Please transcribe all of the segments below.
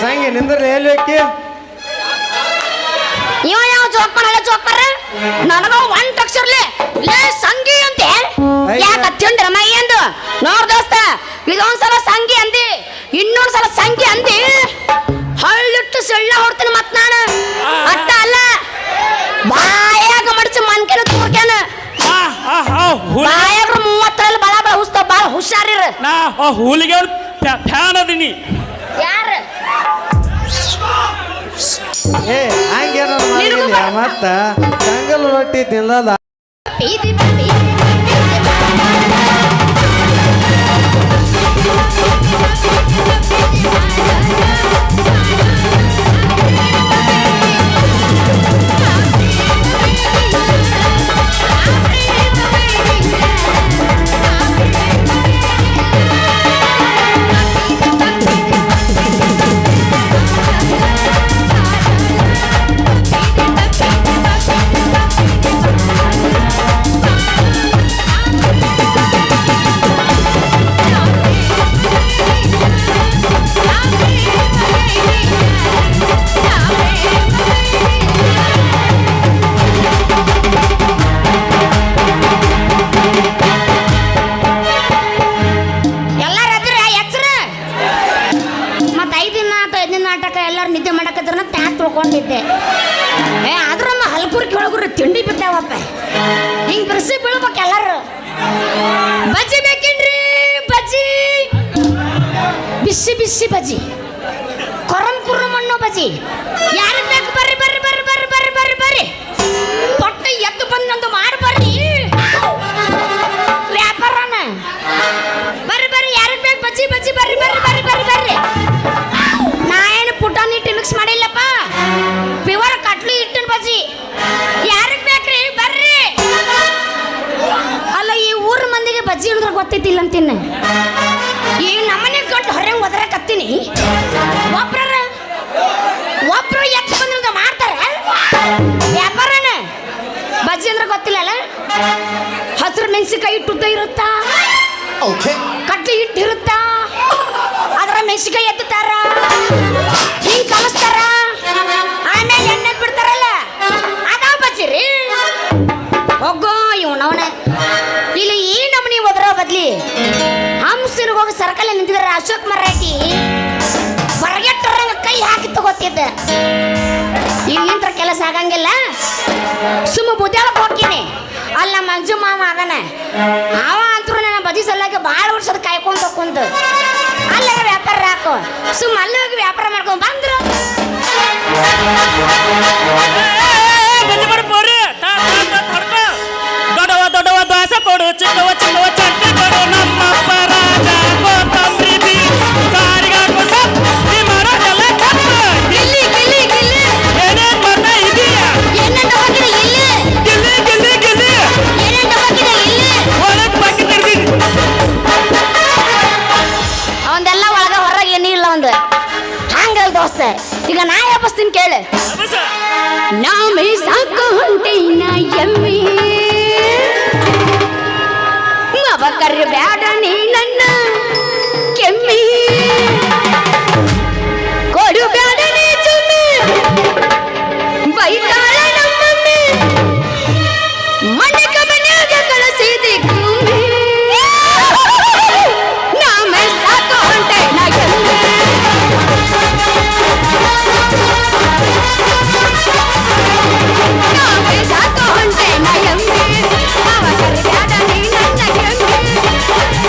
ಸಂಗಿ ನಿಂದ್ರಲಿ ಎಲ್ಲಿ ಹೋಗಿ ಇವ ಯಾವ ಜೋಕ್ಮಾರ ನನಗ ಒಂದ್ ಅಕ್ಷರಲಿ ಲೇ ಸಂಗಿ ಅಂತೆ ಯಾಕ ತಿಂದ್ರ ಮೈ ಎಂದು ನೋಡ್ ದೋಸ್ತ ಇದೊಂದ್ಸಲ ಸಂಗಿ ಅಂದಿ ಇನ್ನೊಂದ್ಸಲ ಸಂಗಿ ಅಂದಿ ಹಳ್ಳಿಟ್ಟು ಸೆಳ್ಳ ಹೊಡ್ತೀನಿ ಮತ್ ನಾನು ಅಟ್ಟ ಅಲ್ಲ ಬಾಯಾಗ ಮಡಚಿ ಮನ್ಕೆನ ತೂರ್ಕ್ಯಾನ ಬಾಯಾಗ 30ರಲ್ಲಿ ಬಳ ಹುಸ್ತಾವ ಬಾಳ ಹುಷಾರಿರ ನಾ ಹೂಲಿಗೆ ಫ್ಯಾನ್ ಅದೀನಿ ಯಾರ ಏ ಹಂಗೇನ ಮಾಡಿಲ್ಲ ಮತ್ತ ಜಂಗಲ್ ರೊಟ್ಟಿ ತಿನ್ನಲ್ಲ ತಿಳ್ಕೊಂಡಿದ್ದೆ ಆದ್ರಮ್ಮ ಹಲ್ಕುರ್ಕಿ ಒಳಗುರು ತಿಂಡಿ ಬಿದ್ದಾವಪ್ಪ ಹಿಂಗ್ ಬಿರ್ಸಿ ಬೀಳ್ಬೇಕು ಎಲ್ಲಾರು ಬಜ್ಜಿ ಬೇಕೇನ್ರಿ ಬಜ್ಜಿ ಬಿಸಿ ಬಿಸಿ ಬಜ್ಜಿ ಕೊರಂ ಕುರುಮ್ ಅನ್ನೋ ಬಜ್ಜಿ ಯಾರಿಗೆ ಬೇಕು ಬರ್ರಿ ಬರ್ರಿ ಬರ್ರಿ ಬರ್ರಿ ಬರ್ರಿ ಬರ್ರಿ ಬರ್ರಿ ಪಟ್ಟ ಎದ್ದು ಬಂದಂದು ಮಾಡಿ ಬರ್ರಿ ವ್ಯಾಪಾರನ ಬರ್ರಿ ಬರ್ರಿ ಯಾರಿಗೆ ಬೇಕು ಬಜ್ಜಿ ಬಜ್ಜಿ ಬರ್ರಿ ಬರ್ರಿ ಬರ್ರಿ ಬರ್ರಿ ಬರ್ರಿ ನಾ ಏನು ಪುಟಾಣಿ ಹಿಟ್ಟು ಮಿಕ್ಸ್ ಮಾಡಿಲ್ಲಪ್ಪ ಪ್ಯೂರ್ ಕಟ್ಲಿ ಹಿಟ್ಟಿನ ಬಜ್ಜಿ ಯಾರಿಗೆ ಬೇಕ್ರಿ ಬರ್ರಿ ಅಲ್ಲ ಈ ಊರ ಮಂದಿಗೆ ಬಜ್ಜಿ ಅಂದ್ರೆ ಗೊತ್ತೈತಿಲ್ಲ ಅಂತೀನಿ ಈ ನಮ್ಮನೆ ಗಂಟು ಹೊರಗೆ ಒದರಕತ್ತೀನಿ ಒಬ್ರು ಎತ್ತು ಬಂದ ಮಾಡ್ತಾರೆ ವ್ಯಾಪಾರನ ಬಜ್ಜಿ ಅಂದ್ರೆ ಗೊತ್ತಿಲ್ಲಲ್ಲ ಹಸಿರು ಮೆಣಸಿನಕಾಯಿ ಹಿಟ್ಟು ಇರುತ್ತಾ ಕಟ್ಲಿ ಹಿಟ್ಟು ಇರುತ್ತಾ ಅದರ ಮೆಣಸಿನಕಾಯಿ ಎತ್ತುತ್ತಾರ ಹಿಂಗ್ ಕಲಿಸ್ತಾರ ಆಮೇಲೆ ಎಣ್ಣೆ ಬಿಡ್ತಾರಲ್ಲ ಅದಾವ ಬಜ್ಜಿ ರೀ ಹೋಗೋ ಇವನವನ ಇಲ್ಲಿ ಈ ನಮ್ಮನಿ ಒದರ ಬದ್ಲಿ ಹಂಸಿನ ಹೋಗಿ ಸರ್ಕಲ್ ನಿಂತಿದ್ದಾರೆ ಅಶೋಕ್ ಮರಾಠಿ ಹೊರಗೆಟ್ಟರಂಗ ಕೈ ಹಾಕಿ ತಗೋತಿದ್ದ ಇಲ್ಲಿಂತ್ರ ಕೆಲಸ ಆಗಂಗಿಲ್ಲ ಸುಮ್ಮ ಬುದ್ಧಾಳಕ್ಕೆ ಹೋಗ್ತೀನಿ ಅಲ್ಲ ಮಂಜು ಮಾವ ಅದನ ಅವ ಅಂತೂ ನನ್ನ ಬದಿ ಸಲಕ್ಕೆ ಭಾಳ ವರ್ಷದ ಕಾಯ್ಕೊಂಡು ಕುಂತು ಅಲ್ಲಾಗ ವ್ಯಾಪಾರ ಹಾಕು ಸುಮ್ಮ ಅಲ್ಲಿ ಹೋಗಿ ವ್ಯಾಪಾರ ಮಾಡ್ಕೊಂಡು ಬಂದ್ರು ದೊಡ್ಡವ ದೊಡ್ಡವ ದೋಸೆ ಕೊಡು ಚಿಕ್ಕವ ಚಿಕ್ಕವ ಚಟ್ನಿ ಕೊಡು ನಮ್ಮಪ್ಪ ರಾಜ ಕೊತ್ತಂಬರಿ ಸಾರಿಗಾಕು ಸತ್ತಿ ಮರದೆಲ್ಲ ಕಪ್ಪು ಗಿಲ್ಲಿ ಗಿಲ್ಲಿ ಗಿಲ್ಲಿ ಏನೇನ್ ಬರ್ತಾ ಇದೀಯಾ ಏನೇನು ಹೋಗಿದೆ ಇಲ್ಲಿ ಗಿಲ್ಲಿ ಗಿಲ್ಲಿ ಗಿಲ್ಲಿ ಏನೇನು ಹೋಗಿದೆ ಇಲ್ಲಿ ಒಳಗ್ ಬಾಕಿ ತೆಗ್ದೀನಿ ಅವಂದೆಲ್ಲ ಒಳಗ ಹೊರಗೆ ಏನೂ ಇಲ್ಲ ಒಂದು ಹಂಗಲ್ ದೋಸ್ತ ಈಗ ನಾ ಯಾಪಸ್ತೀನಿ ಕೇಳು ನಾ ಮೇ ಸಾಕು ಹೊಂಟೇನ ಎಮ್ಮಿ ಮವ ಕರ್ರಿ ಬ್ಯಾಡ ನೀ ನನ್ನ ಕೆಮ್ಮಿ ಕೊಡು ಬ್ಯಾಡ ನೀ ಚುಮ್ಮಿ ಬೈತಾಳ ನಮ್ಮಮ್ಮಿ ಮನೆ ಕಮನ್ಯಾಗ ಕಳಿಸಿದಿ ಕುಮ್ಮಿ ನಾ ಮೇ ಸಾಕು ಹೊಂಟೇನ ಎಮ್ಮಿ ನಾ ಮೇ ಸಾಕು ಹೊಂಟೇನ ಎಮ್ಮಿ ಮವ ಕರ್ರಿ ಬ್ಯಾಡ ನೀ ನನ್ನ ಕೆಮ್ಮಿ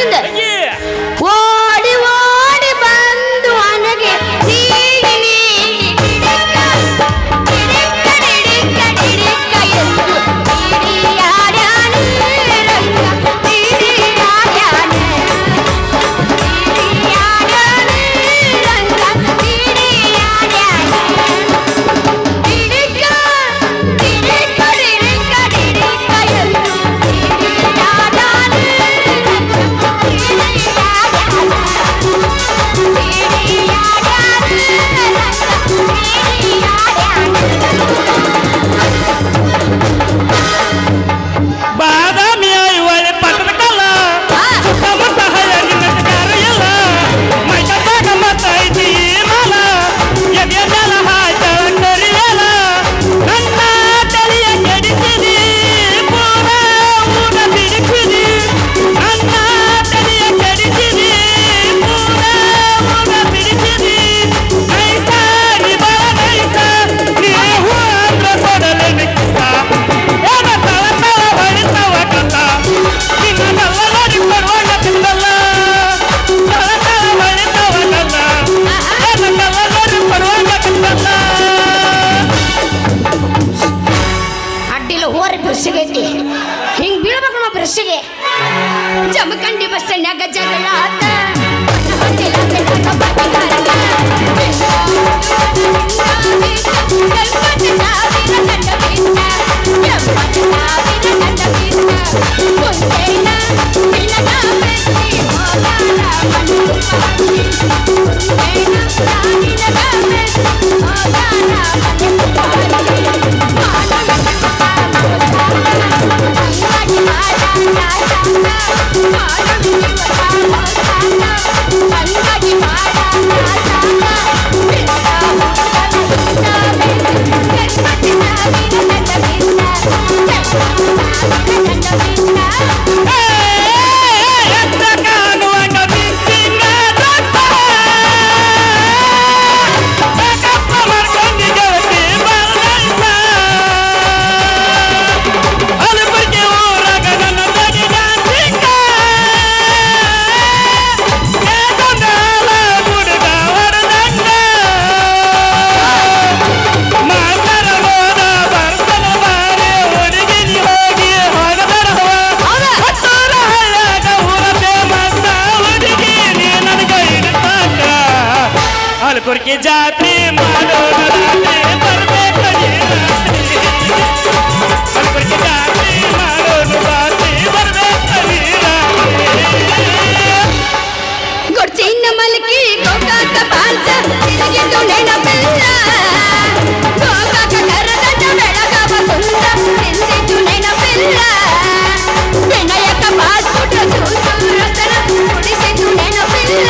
ನಿಂದ ಓಡಿ ಓಡಿ ಬಂದು ನನಗೆ ನೀಡಿ ನೀಡಿ ಡಿಡಿಕ್ಕ ಡಿಡಿಕ್ಕ ಡಿಡಿಕ್ಕ ಡಿಡಿಕ್ಕ ಎಂದು ಡಿಡಿಯಾಡ್ಯಾನೆ ರಂಗ ಡಿಡಿಯಾಡ್ಯಾನೆ ಡಿಡಿಯಾಡ್ಯಾನೆ ರಂಗ ಡಿಡಿಯಾಡ್ಯಾನೆ ಡಿಡಿಕ್ಕ ಡಿಡಿಕ್ಕ ಡಿಡಿಕ್ಕ ಡಿಡಿಕ್ಕ ಎಂದು ಡಿಡಿಯಾಡ್ಯಾನೆ ಬಾದಾಮಿ ಐವಳೆ ಪಟ್ಟದ ಕಲ್ಲ ಸುತ್ತಮುತ್ತ ಹಳ್ಳಿನ ಎಲ್ಲ ಮೈಕತ್ತಾಗ ಮತ್ತ ಐತಿ ಮಾಲ ಎದೆ ಜಲ ಹಾಯ್ತಳ ಕರಿಯಲ ನನ್ನ ತಲೆಯ ಕೆಡಿಸಿದಿ ಪೂರ ಊಟ ಬಿಡಿಸಿದಿ ನನ್ನ ತಲೆಯ ಕೆಡಿಸಿದಿ ಪೂರ ಊಟ ಬಿಡಿಸಿದಿ ನೈಸ ನಿಬಳ ನೈಸ ನೀವು ಅಂದ್ರ ಕೊಡಲೆ ನಿಕ್ಕಿಸ ಏನ ತಳ ತಳ ಹೊಡಿತವ ಕತ್ತ ನಿನ್ನಲ್ಲ ನೋಡಿ ಕೊಡುವಾಗ ತಿಂದಲ್ಲ ತಳ ತಳ ಹೊಡಿತವ ಕತ್ತ ಏನ ತಳ ನೋಡಿ ಕೊಡುವಾಗ ತಿಂದಲ್ಲ ಅಡ್ಡಿಲ್ಲ ಹೋರಿ ಬ್ರಷ್ಗೈತಿ ಹಿಂಗ್ ಬೀಳ್ಬೇಕು ನಮ್ಮ ಬ್ರಷ್ಗೆ ಜಮಖಂಡಿ ಬಸ್ ಸ್ಟ್ಯಾಂಡ್ಯಾಗ ಜಗಳ ಆತ ಹೊಟ್ಟಿಲ ಬೆಳಕ ಬಟ್ಟಿಗಾರಗ. ಎಪ್ಪತ್ತು ಸಾವಿರ ದಂಡ ಬಿದ್ದ, ಎಪ್ಪತ್ತು ಸಾವಿರ ದಂಡ ಬಿದ್ದ. ಕುಂತೇನ ನಿನಗ ಮೆಚ್ಚಿ ಹೋಗಾರ ಮಣ್ಣು ಹಾಕಿ. ಕುಂತೇನ ನಿನಗ ಮೆಚ್ಚಿ ಹೋಗಾರ ಮಣ್ಣು ಹಾಕಿ. ಎತ್ತ ಕಾಣುವಂಗ ಮಿಂಚಿನ ದೊಡ್ಡ ಬೇಕಪ್ಪ ಮಾಡ್ಕೊಂಡಿ ಗೆಳತಿ ಬರಲೈಸ ಅಲಬರ್ಗಿ ಊರಾಗ ನನ್ನ ತಗಿನ ಸಿಕ್ಕ ಏಕೊಂಡಾಲ ಹುಡುಗ ಹೊರದಂಗ ಮಾತರ ಹೋದ ಬರ್ತನ ಬಾರಿ ಹುಡುಗಿನಿ ಹೋಗಿ ಹೊಡೆದರ ಹತ್ತೂರ ಹಳ್ಳ್ಯಾಗ ಊರ ಫೇಮಸ್ ಹುಡುಗಿ ನೀ ನನಗ ಹಿಡಿತಾಕ ಅಲ್ಪುರ್ಕಿ ಜಾತ್ರೆ ಮಾಡೋಣ ರಾತ್ರಿ ಬರ್ಬೇಕಡಿ ಅಲ್ಪುರ್ಕಿ ಜಾತ್ರೆ ಮಾಡೋಣ ರಾತ್ರಿ ಬರ್ಬೇಕಡಿ ಗೊಡ್ಚಿನ ಮಲ್ಕಿ ಗೋಕಾಕ ಪಾಲ್ಸ ತಿರುಗಿದ್ದು ನೆನಪಿಲ್ಲ ಗೋಕಾಕ ಕರದಂಡ ಬೆಳಗವ ಕುಂದ ತಿಂದಿದ್ದು ನೆನಪಿಲ್ಲ ವಿನಯಕ ಪಾಸ್ಪುಟ ಸೂರತನ ಕುಡಿಸಿದ್ದು ನೆನಪಿಲ್ಲ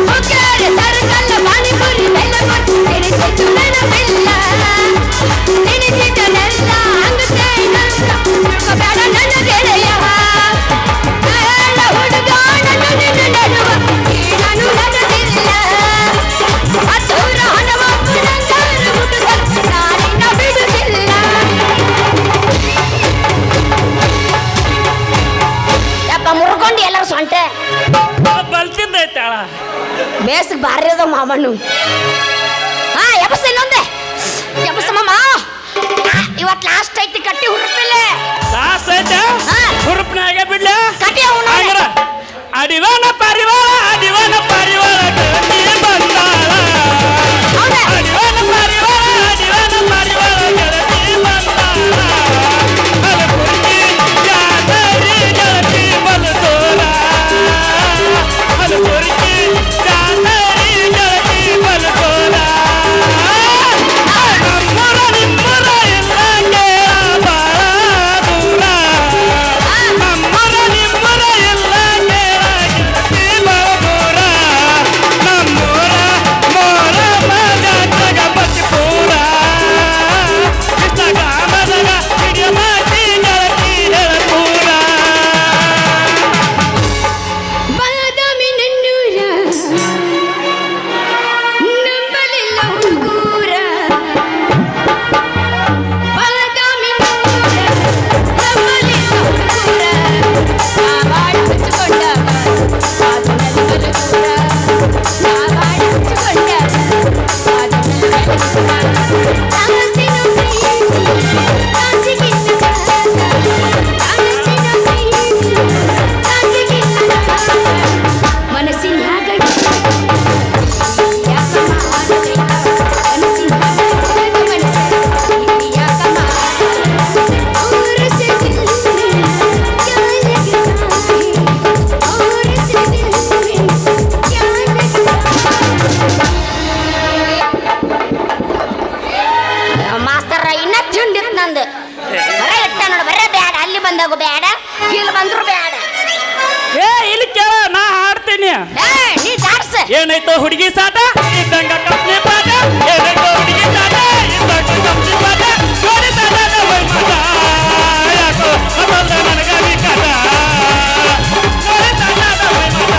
ಒಗ್ಗರೆ ಸರ್ಕಲ್ಲ ಪಾನಿಪುರಿ ಬೆಲ್ಲಪುರಿ ತಿನಿಸಿದ್ದು ನೆನಪಿಲ್ಲ ತಿನಿಸಿದ್ದನೆಲ್ಲ ಅಂಗತೇನ ತಿಳ್ಕೊಬೇಡ ನನ್ನ ಗೆಳೆಯ ಬೇಡ ಹುಡುಗ ನನ್ನ ನಿನ್ನ ನೆಡುವ ನಾನು ನನ್ನದಿಲ್ಲ ಹತ್ತೂರ ಹಣವಪ್ಪು ನಂಗಾರು ಮುಗಿಸಲು ನಾನಿನ್ನ ಬಿಡುತ್ತಿಲ್ಲ ಯಪ್ಪ ಮುರ್ಕೊಂಡು ಎಲ್ಲರೂ ಸೊಂಟೆ ಬಲ್ತಿಂದ ಐತಾಳ ಬೇಸಿಗೆ ಭಾರಿ ಅದ ಮಾಮಣ್ಣು ಹಾ ಎಬಸ್ ಇನ್ನೊಂದೆ ಎಬಸ್ ಮಾಮ ಇವತ್ತು ಲಾಸ್ಟ್ ಐತಿ ಕಟ್ಟಿ ಹುರುಪಿಲ್ಲ ಸಾಸ್ ಐತೆ ಹಾ. ಹುರುಪ್ನಾಗ ಬಿಡ್ಲ ಕಟ್ಟಿ ಅವನು ಆಗಿರ ಅಡಿವಾನ ಪರಿವಾರ ಗೆಳತಿ ಬಂದಾಳ ಹೌದಾ ಅಡಿವಾನ ಪರಿವಾರ ಗೆಳತಿ ಬಂದಾಳ ಅಲಪುರ್ಗಿ ಜಾತರಿ ಗೆಳತಿ ಬಲತೋರ ಅಲಪುರ್ಗಿ ಜಾತರಿ ಗೆಳತಿ ಬಲತೋರ ನಮ್ಮೂರ ನಿಮ್ಮೂರ ಎಲ್ಲ ಕೇಳ ಬಾಳ ದೂರ ನಮ್ಮೂರ ನಿಮ್ಮೂರ ಎಲ್ಲ ಕೇಳ ಗೆಳತಿ ಬಾಳ ದೂರ ಬಂದಾಗ ಬೇಡ ಇಲ್ಲಿ ಬಂದ್ರು ಬೇಡ ಏ ಇಲ್ಲಿ ಕೇಳ ನಾ ಹಾಡ್ತೀನಿ ನೀ ಜಾಡ್ಸ ಏನಾಯ್ತು ಹುಡುಗಿ ಸಾಟ ಇದ್ದಂಗ ಕಂಪ್ನಿ ಪಾಠ ಏನಾಯ್ತು ಹುಡುಗಿ ಸಾಟ ಇದ್ದಂಗ ಕಂಪ್ನಿ ಪಾಠ ನೋಡಿ ಸಾಟ ಮತ ಯಾಕೋ ಅದಲ್ಲ ನನಗ ವಿಕಟ ನೋಡಿ ಸಾಟ ಮತ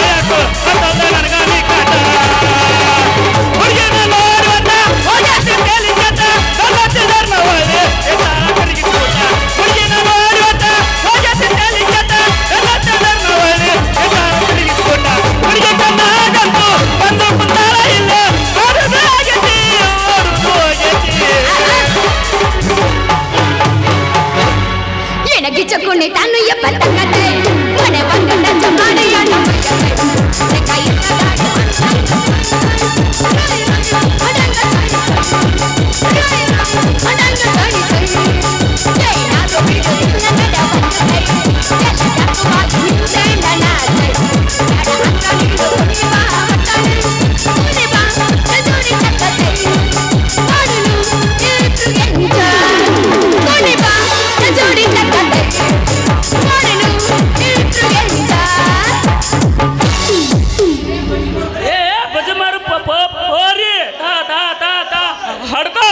ಯಾಕೋ ಅದಲ್ಲ ನನಗ ವಿಕಟ ಹುಡುಗಿನ ನೋಡುವಂತ ಹೋಗಿ ತೇಲಿ ಕಟ ನಲವತ್ತಿದರ್ನ ಒಳ್ಳೆ ಹುಡುಗಿನ ನೋಡುವಂತ ಹೋಗಿ ತೇಲಿ ಕಟ ನಲವತ್ತಿದರ್ನ ಒಳ್ಳೆ ಹುಡುಗಿ ಕಣ್ಣಾಗಂತೂ ಬಂದು ಕುಂತಾಳ ಇಲ್ಲ ಓಡುದಾಗತಿ ಎನಗಿ ಚಕ್ಕುಣಿ ತಾನು ಎಪ್ಪತ್ತಂಗತೆ ಮನೆ ಬಂದ ಜಮಾನೆಯ ಹಡ್ಕೋ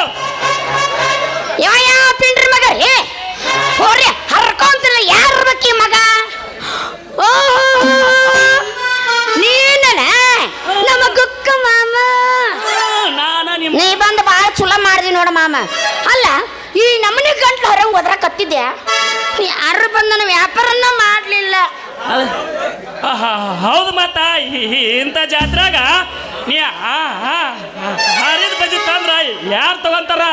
ಯಾವ ಪಿಂಡ್ರಿ ಮಗ ರೀ ಹೋರಿ ಹರ್ಕೊಂತಿಲ್ಲ ಯಾರ ಬೇಕಿ ಮಗ ಓ ನೀನ ನಮ್ಮ ಗುಕ್ಕ ಮಾಮ ನಾನ ನಿಮ್ಮ ನೀ ಬಂದು ಭಾಳ ಚಲೋ ಮಾಡ್ದಿ ನೋಡ ಮಾಮ ಅಲ್ಲ ಈ ನಮ್ಮನೆ ಗಂಟ್ಲು ಹೊರಂಗ್ ಹೋದ್ರ ಕತ್ತಿದ್ಯಾ ನೀ ಯಾರು ಬಂದನ ವ್ಯಾಪಾರನ್ನ ಮಾಡ್ಲಿಲ್ಲ ಹೌದು ಮತ್ತ ಇಂಥ ಜಾತ್ರಾಗ ನೀ ಹರಿದ ಬಜಿ ತಂದ್ರ ಯಾರು ತಗೊಂತಾರ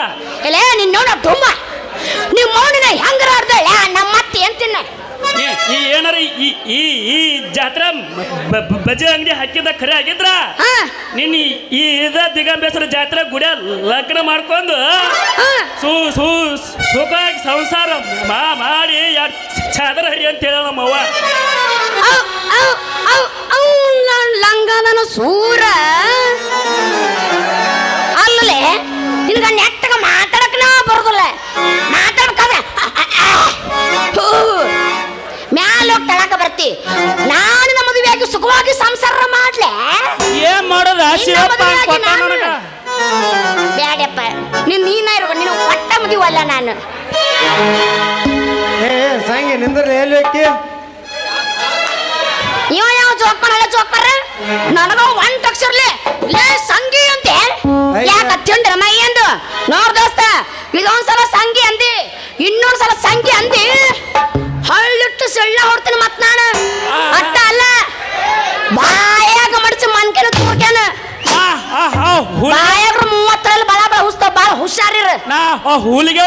ಇಲ್ಲ ನಿನ್ನ ನೋಡ ತುಂಬ ನೀವು ಮೌನಿನ ಹೆಂಗರ ಅರ್ಧ ನಮ್ಮ ಮತ್ತೆ ಎಂತಿನ ನೀ ಏನಾರ ಈ ಜಾತ್ರಾ ಬಜಿ ಅಂಗಡಿ ಹಾಕಿದ ಖರೆ ಆಗಿದ್ರ ನಿನ್ನ ಈ ದಿಗಂಬೇಶ್ವರ ಜಾತ್ರೆ ಗುಡಿಯ ಲಗ್ನ ಮಾಡ್ಕೊಂಡು ಸುಖವಾಗಿ ಸಂಸಾರ ಮಾಡಿ ಎರಡು ಚಾದರ ಹರಿ ಅಂತ ಹೇಳ ನಮ್ಮವ್ವ ಲಂಗನ ಸೂರ ಅಲ್ಲೇ ನಿನ್ಗ ನೆಟ್ಟಗ ಮಾತಾಡಕ್ ಬರುದಿಲ್ಲ ಮಾತಾಡ್ಕದ ಮ್ಯಾಲ ಹೋಗಿ ತಳಕ ಬರ್ತಿ ನಾನು ನಮ್ಮ ಮದುವೆಯಾಗಿ ಸುಖವಾಗಿ ಸಂಸಾರ ಮಾಡ್ಲೆ ಏನ್ ಮಾಡೋದು ಬ್ಯಾಡಪ್ಪ ನೀನ ಇರೋ ನೀನು ಒಟ್ಟ ಮದುವಲ್ಲ ನಾನು ಏ ಸಂಗಿ ನಿಂದ್ರಲ್ಲ ಎಲ್ಲಿ ಹೋಗಿ ಇವ ಯಾವ ಜೋಕ್ಮಾರ ನನಗ ಒಂದ್ ಅಕ್ಷರಲೆ ಲೇ ಸಂಗಿ ಅಂತೆ ಯಾಕ ತಿಂಡ್ರ ಮೈ ಎಂದು ನೋಡ್ ದೋಸ್ತ ಇದೊಂದ್ಸಲ ಸಂಗಿ ಅಂದಿ ಇನ್ನೊಂದ್ಸಲ ಸಂಗಿ ಅಂದಿ ಹಳ್ಳಿಟ್ಟು ಸೆಳ್ಳ ಹೊಡ್ತೀನಿ ಮತ್ ನಾನು ಅಟ್ಟ ಅಲ್ಲ ಬಾಯಾಗ ಮಡಚಿ ಮನ್ಕೆನ ತೂರ್ಕ್ಯಾನ ಬಾಯಾಗ 30ರಲ್ಲಿ ಬಳ ಹುಸ್ತಾವ ಬಾಳ ಹುಷಾರಿರ ನಾ ಹೂಲಿಗೆ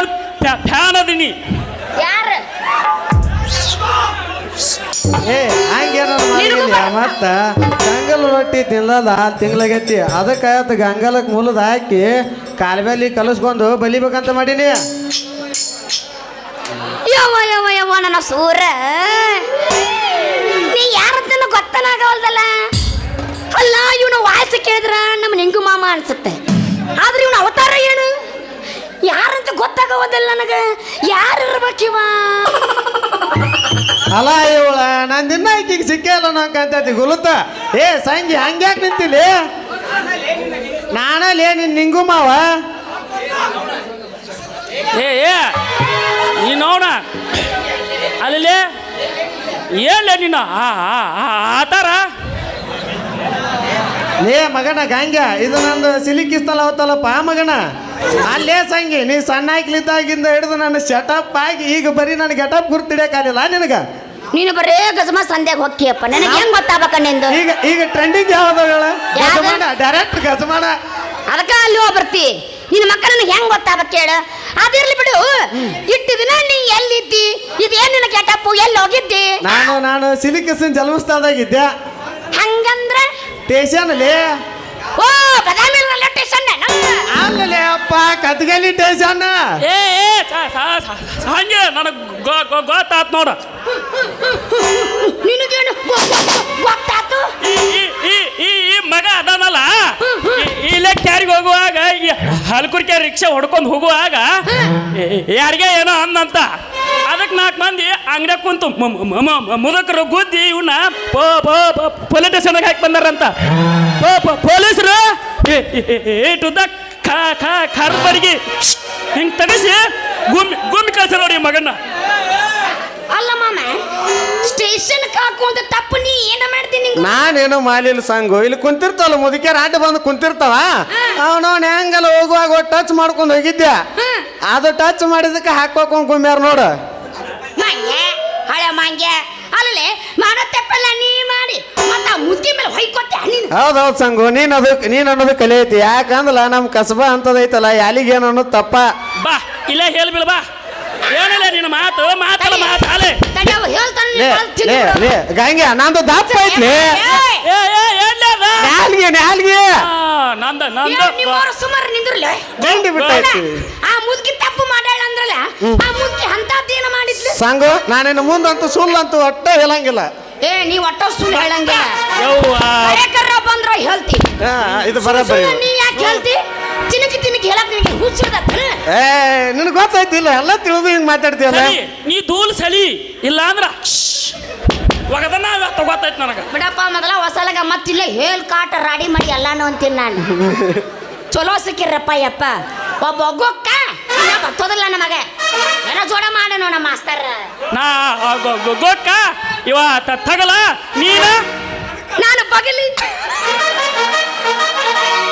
ಫ್ಯಾನ್ ಅದೀನಿ ಯಾರ ಏ ಹಂಗೇನಾರ ಮಾಡಿಲ್ಲ ಮತ್ತ ಗಂಗಲ್ ರೊಟ್ಟಿ ತಿನ್ನಲ್ಲ ತಿಂಗ್ಳಗೈತಿ ಅದಕ್ಕಾಯತ್ ಗಂಗಲಕ್ ಮೂಲದ ಹಾಕಿ ಕಾಲ್ಮೇಲಿ ಕಲಸ್ಕೊಂಡು ಬಲಿಬೇಕಂತ ಮಾಡೀನಿ ಯವ ನನ್ನ ಸೂರ ನೀ ಯಾರತ್ತನ ಗೊತ್ತನಾಗವಲ್ದಲ್ಲ ಅಲ್ಲ ಇವನ ವಾಯ್ಸ್ ಕೇಳಿದ್ರ ನಮ್ಮ ನಿಂಗು ಮಾಮ ಅನ್ಸುತ್ತೆ ಆದ್ರೆ ಇವನ ಅವತಾರ ಏನು ಯಾರಂತ ಗೊತ್ತಾಗವದಲ್ಲ ನನಗ ಯಾರಿರ್ಬೇಕಿವ ಅಲ್ಲ ಇವಳ ನಾನು ದಿನ ಈಕಿಗೆ ಸಿಕ್ಕಲ್ಲ ನಂಕಂತೈತಿ ಗುಲುತ್ತ ಏ ಸಂಗಿ ಹಂಗ್ಯಾಕೆ ನಿಂತಿಲಿ ನಾನಲ್ಲಿ ನಿಂಗು ಮಾವ ಏ ನೀನವನ ಅಲ್ಲಿ ಏನ್ಲೇ ನೀನು ಆತಾರ ಲೇ ಮಗನ ಗಂಗ ಇದು ನಂದು ಸಿಲಿಕಿಸ್ತಲ್ಲ ಅವತ್ತಲ್ಲಪ್ಪ ಮಗನ ಅಲ್ಲೇ ಸಂಗಿ ನೀ ಸಣ್ಣ ಹಾಕ್ಲಿದ್ದಾಗಿಂದ ಹಿಡಿದು ನನ್ನ ಸೆಟಪ್ ಆಗಿ ಈಗ ಬರೀ ನನ್ನ ಗೆಟಪ್ ಗುರ್ತಿಡಿಯಕ್ಕಾಗಲಿಲ್ಲ ನಿನಗ ನೀನು ಬರೇ ಗಜಮ ಸಂಧ್ಯಾಗ ಹೋಗ್ತೀಯಪ್ಪ ನನಗೆ ಹೆಂಗ್ ಗೊತ್ತಾಗಬೇಕ ನಿಂದು ಈಗ ಟ್ರೆಂಡಿಂಗ್ ಯಾವ್ದು ಹೇಳ ಡೈರೆಕ್ಟ್ ಗಜಮಾಡ ಅದಕ್ಕ ಅಲ್ಲಿ ಬರ್ತಿ ನಿನ್ನ ಮಕ್ಕ ನನಗೆ ಹೆಂಗ್ ಗೊತ್ತಾಗಬೇಕು ಹೇಳು ಅದಿರ್ಲಿ ಬಿಡು ಇಟ್ಟು ದಿನ ನೀ ಎಲ್ಲಿದ್ದಿ ಇದೇನು ನಿನ್ನ ಗೆಟಪ್ಪು ಎಲ್ಲಿ ಹೋಗಿದ್ದಿ ನಾನು ಸಿಲಿಕಿಸಿನ ಜನ್ಮಸ್ಥಳದಾಗಿದ್ದೆ ಹಂಗಂದ್ರ ಸ್ಟೇಷನ್ ಅಲ್ಲಿ ಓ ಬದಾಮಿ ರೈಲ್ವೆ ಸ್ಟೇಷನ್ ಅಲ್ಲೇ ಅಪ್ಪ ಕತ್ಗಲಿ ಸ್ಟೇಷನ್ ಹಂಗೆ ನನಗೆ ಗೊತ್ತಾತ್ ನೋಡ ನಿನಗೇನು ಗೊತ್ತಾತು ಈ ಮಗ ಅದಾನಲ್ಲ ಇಲ್ಲೇ ಕ್ಯಾರಿಗೆ ಹೋಗುವಾಗ ಹಲ್ಕುರ್ಕೆ ರಿಕ್ಷಾ ಹೊಡ್ಕೊಂಡು ಹೋಗುವಾಗ ಯಾರಿಗೆ ಏನೋ ಅಂದಂತ ಅದಕ್ಕೆ ನಾಲ್ಕು ಮಂದಿ ಅಂಗಡಿಯಾಗ ಕುಂತು ಮುದಕರು ಗುದ್ದಿ ಇವನ್ನ ಪೊಲೀಸ್ ಸ್ಟೇಷನ್ಗೆ ಹಾಕಿ ಬಂದಾರಂತ ಪೊಲೀಸರು ಇಟ್ಟುದ್ದ ಖರ್ಬರಿಗೆ ಹಿಂಗೆ ತಗಸಿ ಗುಮ್ಮಿ ಕಳ್ಸ ನೋಡಿ ಮಗನ್ನ. ಅಲ್ಲ ಮಾಮ ಸ್ಟೇಷನ್ ಹಾಕುವಂತ ತಪ್ಪು ನೀ ಏನ ಮಾಡ್ತೀನಿ ನಾನೇನು ಮಾಡಲಿಲ್ಲ ಸಂಗು. ಇಲ್ಲಿ ಕುಂತಿರ್ತಾವಲ್ಲ ಮುದುಕಿಯರ ಅಡ್ಡ ಬಂದು ಕುಂತಿರ್ತಾವ, ಅವನವನ್ ಹೆಂಗಲ್ಲ ಹೋಗುವಾಗ ಟಚ್ ಮಾಡ್ಕೊಂಡು ಹೋಗಿದ್ದೆ, ಅದು ಟಚ್ ಮಾಡಿದಕ್ಕೆ ಹಾಕೋಕೊಂಡ್ ಗುಮ್ಯಾರ ನೋಡು. ಮಂಗೆ ಹಳೆ ಮಂಗೆ ಅಲ್ಲೇ ಮಾಡೋ ತಪ್ಪಲ್ಲ ನೀ ಮಾಡಿ ಮತ್ತ ಮುದ್ದಿ ಮೇಲೆ ಹೊಯ್ಕೊತ್ತೆ ನೀನು. ಹೌದೌದು ಸಂಗು, ನೀನ್ ಅನ್ನೋದು ಕಲಿಯೈತಿ. ಯಾಕಂದ್ರ ನಮ್ ಕಸಬಾ ಅಂತದೈತಲ್ಲ, ಯಾಲಿಗೇನು ಅನ್ನೋದು ತಪ್ಪ. ಬಾ ಇಲ್ಲೇ ಹೇಳ್ಬಿಲ್ ಬಾ. ಏನಿಲ್ಲ ನಿನ್ನ ಮಾತಲ್ಲ ಮಾತಾಲೆ ಗಂಗೆ ನಂದು ದಪ್ಪ ಐತ್ಲಿ ನಾಲ್ಗೆ ಸುಮಾರು ನಿಂದ್ರಲ್ಲ ಗಂಡಿ ಬಿಟ್ಟೈತಿ. ಆ ಮುದುಕಿ ತಪ್ಪು ಮಾಡ್ಯಾಳ ಅಂದ್ರಲ್ಲ, ಆ ಮುದುಕಿ ಅಂತದ್ದೇನ ಮಾಡಿದ್ಲು ಸಂಗು? ನಾನಿನ್ನು ಮುಂದಂತೂ ಸುಳ್ಳಂತೂ ಒಟ್ಟ ಹೇಳಂಗಿಲ್ಲ. ಏ ನೀ ಒಟ್ಟ ಸುಳ್ಳು ಹೇಳಂಗಿಲ್ಲ. ಬಂದ್ರ ಹೇಳ್ತಿ ಇದು ಬರಬರಿ. ನೀ ಯಾಕೆ ಹೇಳ್ತಿ? ತಿನಕಿ ಹೇಳಕ್ ನಿನಗೆ ಹುಚ್ಚಿಡ್ದತ್ತ. ಏ ನಿನಗೆ ಗೊತ್ತಾಯ್ತಿಲ್ಲ, ಎಲ್ಲ ತಿಳಿದು ಹಿಂಗ್ ಮಾತಾಡ್ತೀಯಲ್ಲ. ನೀ ಧೂಲ್ ಸಲಿ ಇಲ್ಲ ಅಂದ್ರ ಒಗದನ್ನ ತಗೋತೈತಿ ನನಗ. ಬಿಡಪ್ಪ ಮೊದಲ ಹೊಸಲಗ ಮತ್ತಿಲ್ಲ ಹೇಳ್ ಕಾಟ ರಾಡಿ ಮಾಡಿ ಎಲ್ಲಾನು ಅಂತೀನಿ ನಾನು. ಚಲೋ ಸಿಕ್ಕಿರಪ್ಪ ಯಪ್ಪ. ಒಬ್ಬ ಒಗ್ಗೊಕ್ಕ ಬರ್ತೋದಿಲ್ಲ ನಮಗೆ. ಏನೋ ಜೋಡ ಮಾಡ ನೋಡ ಮಾಸ್ತರ್. ನಾ ಗೊಕ್ಕ ಇವ ತಗಲ ನೀನ ನಾನು ಬಗಲಿ.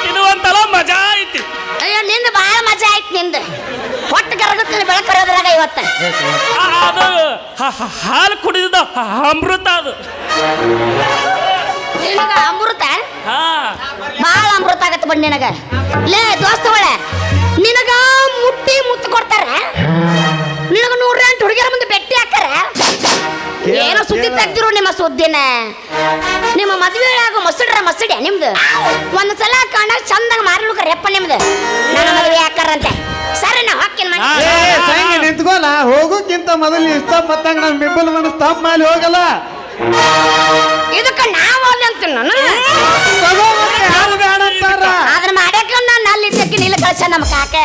ಇದು ಒಂಥರ ಮಜಾ ಐತಿ. ಅಯ್ಯೋ ನಿಂದ ಬಹಳ ಮಜಾ ಆಯ್ತು. ನಿಂದ ಹೊಟ್ಟು ಕರಗುತ್ತಿಲ್ಲ ಬೆಳಕರೋದ್ರಾಗ ಇವತ್ತ. ಅದು ಹಾಲು ಕುಡಿದ ಅಮೃತ. ಅದು ನಿನಗ ಅಮೃತ ಹಾ ಬಹಳ ಅಮೃತ ಆಗತ್ತೆ ಬಣ್ಣ ನಿನಗ. ಲೇ ದೋಸ್ತಗಳೇ, ನಿನಗ ಮುತ್ತು ಕೊಡ್ತಾರ, ನಿನಗ 108 ಹುಡುಗಿಯರ ಮುಂದೆ ಬೆಟ್ಟಿ ಹಾಕಾರ. ಏನೋ ಸುದ್ದಿ ತೆಗ್ದಿರು ನಿಮ್ಮ ಸುದ್ದಿನ. ನಿಮ್ಮ ಮದುವೆ ಆಗೋ ಮಸಡಿ ನಿಮ್ದು. ಒಂದ್ ಸಲ ಕಾಣ ಚಂದಾಗ ಮಾರ್ಲಿಕ್ರಪ್ಪ ನಿಮ್ದು. ನನ್ನ ಮದುವೆ ಹಾಕಾರಂತೆ. ಸರಿ ನಾ ಹಾಕಿನ ಸಂಗಿ ನಿಂತ್ಕೋಲ್ಲ, ಹೋಗೋಕ್ಕಿಂತ ಮೊದಲು ಸ್ಟಾಪ್ ಮತ್ತಂಗ ನಮ್ ಬಿಬ್ಬಲ್ ಮನ ಸ್ಟಾಪ್ ಮಾಡಿ ಹೋಗಲ್ಲ. ಇದಕ್ಕ ನಾವು ಅಂತೀನಿ ನಾನು. ಅದ್ರ ಮಾಡ್ಯಾಕ ನಾನು ಅಲ್ಲಿದ್ದಕ್ಕೆ ನಿಲ್ಲ ಕಳ್ಸ ನಮ್ಮ ಕಾಕ.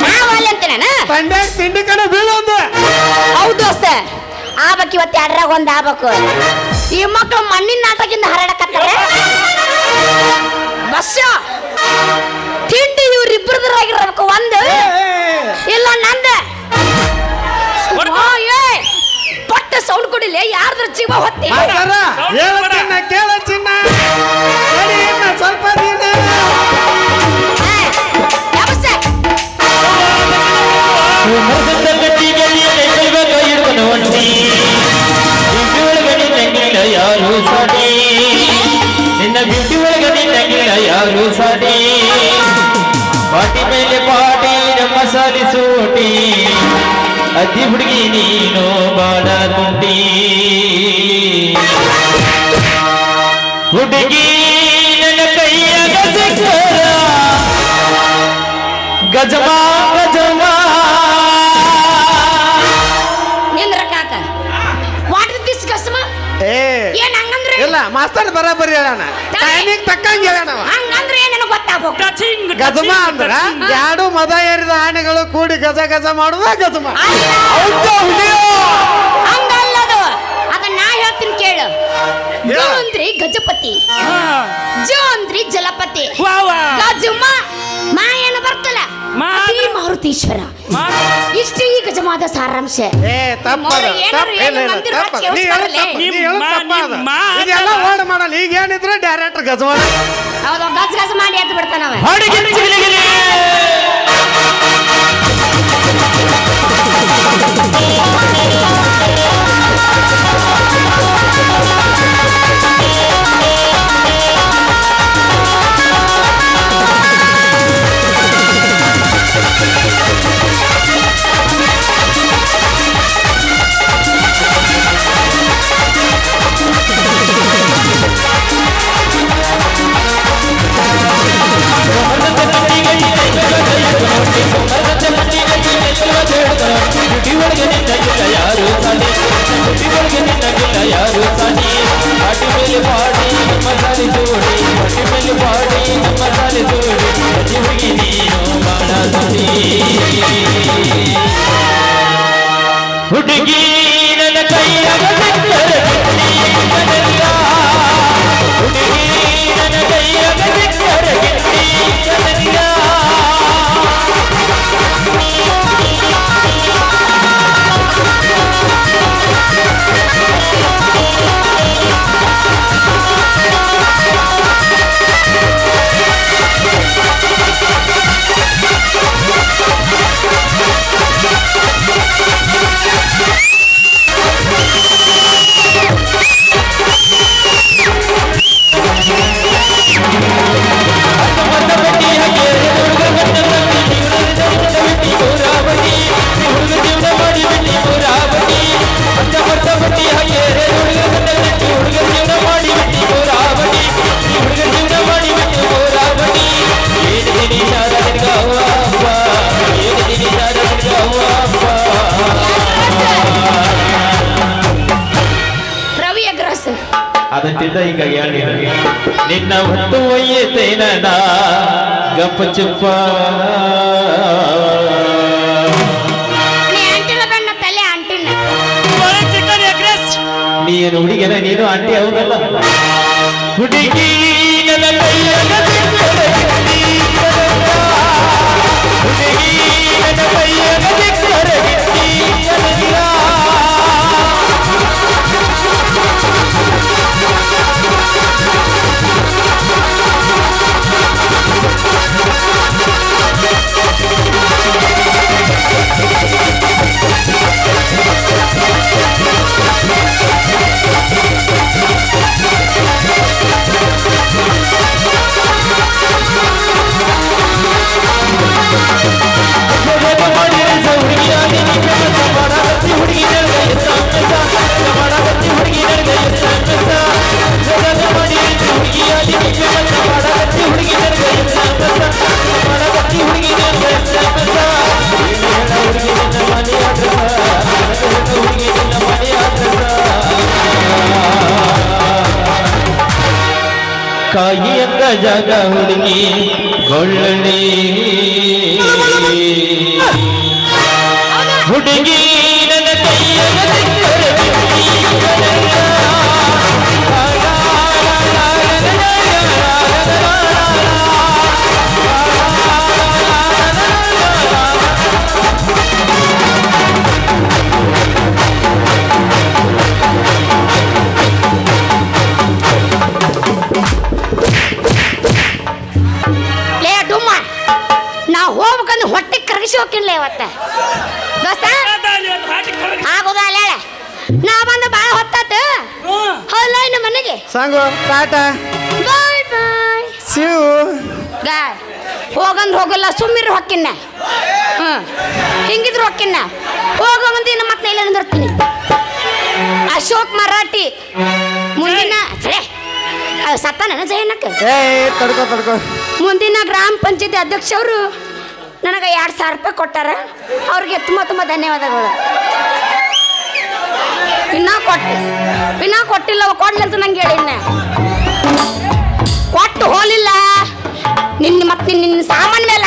ನಾವು ಅಲ್ಲಿ ಅಂತೀನಿ ತಂಡ್ಯಾಗ ತಿಂಡಿ ಕಡೆ ಬೀಳೊಂದು. ಹೌದು ದೋಸ್ತ, ಆಬಕ್ ಇವತ್ತು ಎರಡ್ರಾಗ ಒಂದ್ ಆಬಕ್ಕು. ಈ ಮಕ್ಕಳು ಮಣ್ಣಿನ ನಾಟಕಿಂದ ಹರಡಕತ್ತಾರೆ. ಬಸ್ ತಿಂಡಿ ಇವ್ರಿಬ್ರದ್ರಾಗಿರ್ಬೇಕು. ಒಂದು ಇಲ್ಲ ನಂದ. ಪಟ್ಟ ಸೌಂಡ್ ಕೊಡಿಲ್ಲ, ಯಾರ್ದ್ರ ಜೀವ ಹೊತ್ತಿ ಕೇಳ ಚಿನ್ನ ಸ್ವಲ್ಪ ದಿನ ಯಾರು ಸಾಟಿ ನಿನ್ನ ಬ್ಯೂಟಿ ಒಳಗಡೆ ನಂಗಿಲ್ಲ ಯಾರು ಸಾಟಿ. ಪಾಟಿ ಮೇಲೆ ಪಾಟಿ ಮಸಾಲೆ ಸೂಟಿ ಅದ್ದಿ ಹುಡುಗಿ ನೀನು ಬಾಳ ತುಂಟಿ. ಹುಡುಗಿ ನನ್ನ ಕೈಯಾಗ ಸಿಕ್ಕರ ಗಜಮಾ ಗಜಮಾ. ನಿಂದ್ರ ಕಾಕ ವಾಟರ್ ದಿಸ್ ಕಸ್ಮ ಏನ್ ಹಂಗಂದ್ರೆ ಇಲ್ಲ ಮಾಸ್ತರ್ ಬರಾಬರಿ ಹೇಳೋಣ, ಟೈಮಿಗೆ ತಕ್ಕಂಗೆ ಹೇಳೋಣ. ಹಂಗಂದ್ರೆ ಏನೇನು ಗೊತ್ತಾಗ್ಬೇಕು. ಗಜಮ ಅಂದ್ರ ಎರಡು ಮದ ಏರಿದ ಆನೆಗಳು ಕೂಡಿ ಗಜ ಗಜ ಮಾಡುವ ಗಜಮ. ಹಂಗಲ್ಲದು, ಅದನ್ನ ನಾ ಹೇಳ್ತೀನಿ ಕೇಳು. ಗ ಅಂದ್ರಿ ಗಜಪತಿ, ಜ ಅಂದ್ರಿ ಜಲಪತಿ, ಗಜಮ ಮಾ ಏನು ಬರ್ತಲ್ಲ ಮಾರುತೀಶ್ವರ. ಇಷ್ಟು ಈ ಗಜಮಾದ ಸಾರಾಂಶ. ಮಾಡಲ್ಲ ಈಗ ಏನಿದ್ರೆ ಡೈರೆಕ್ಟರ್ ಗಜಮ. ಹೌದು, ಗಜ ಗಜ ಮಾಡಿ ಎದ್ದು ಬಿಡ್ತಾನವ. ಗಜ ಹುಡುಗಿ ನನ್ನ ಕೈಯಾಗ ಸಿಕ್ಕರೆ ಗಿಟ್ಟಿಗನಲ್ಲ. ಹುಡುಗಿ ನನ್ನ ಕೈಯಾಗ ಸಿಕ್ಕರೆ ಗಿಟ್ಟಿಗನಲ್ಲ. ರವಿ ಅಗ್ರಸ್ ಅದಕ್ಕಿಂತ ಈಗ ಹೇಳಿ ನಿನ್ನ ಹೊತ್ತು ಒಯ್ಯತೇನ ಗಪ್ಪ ಚುಪ್ಪ ನೀ ಅಂಟಿನ ಬಣ್ಣ ತಲೆ ಅಂಟಿನ ನೀನು ಹುಡುಗಿನ ನೀನು ಆಂಟಿ ಹೌದಲ್ಲ. ಹುಡುಗಿ ನನ್ನ ಕೈಯಾಗ ಸಿಕ್ಕರೆ ಗಿಟ್ಟಿಗನಲ್ಲ. ಹುಡುಗಿ ನನ್ನ ಕೈಯಾಗ ಸಿಕ್ಕರೆ ಗಿಟ್ಟಿಗನಲ್ಲ. ಕಾಯಿಯಂಗ ಜಾಗ ಹುಡುಗಿ ಗೊಳ್ಳಣಿ ಹುಡುಗಿ ನನ್ನ ಕೈಯಾಗ ಸಿಕ್ಕರೆ ಗಿಟ್ಟಿಗನಲ್ಲ. ಲೇ ಡುಮ್ಮ ನಾ ಹೋಗ್ಬೇಕಂದ್ರೆ ಹೊಟ್ಟೆ ಕರಗಿಸಿ ಹೋಗಿನ್ಲೇ ಇವತ್ತ ದೋಸ್ತ ಆಗೋದಲ್ಲ ನಾ ಬಂದ ಭಾಳ ಹೊತ್ತಾತು ಹೋಗ್ಲ ಇನ್ನು ಮನೆಗೆ ಸಂಗು ಟಾಟಾ ಬಾಯ್ ಬಾಯ್ ಶಿವ್ ಗಾಯ್ ಹೋಗಂದ್ ಹೋಗಲ್ಲ ಸುಮ್ಮಿರು ಹೊಕ್ಕಿನ್ನ ಹಿಂಗಿದ್ರು ಹೊಕ್ಕಿನ್ನ ಹೋಗೋಂದಿನ ಮತ್ತೆ ಇಲ್ಲ ನಿಂದಿರ್ತೀನಿ ಅಶೋಕ್ ಮರಾಠಿ ಮುಂದಿನ ಸರಿ ಸತ್ತ ನನ್ನ ಜಯನಕ್ಕೆ ಏ ತಡ್ಕೋ ಮುಂದಿನ ಗ್ರಾಮ ಪಂಚಾಯತಿ ಅಧ್ಯಕ್ಷವರು ನನಗೆ 2,000 ರೂಪಾಯಿ ಕೊಟ್ಟಾರ ಅವ್ರಿಗೆ ತುಂಬ ಧನ್ಯವಾದಗಳು. ಇನ್ನ ಕೊಟ್ಟಿಲ್ಲ ಕೊಡ್ಲಿ ಅಂತ ನಂಗೆ ಹೇಳಿನ ಕೊಟ್ಟು ಹೋಲಿಲ್ಲ ನಿನ್ನ ಮತ್ತೆ ನಿನ್ನ ಸಾಮಾನ್ ಮೇಲೆ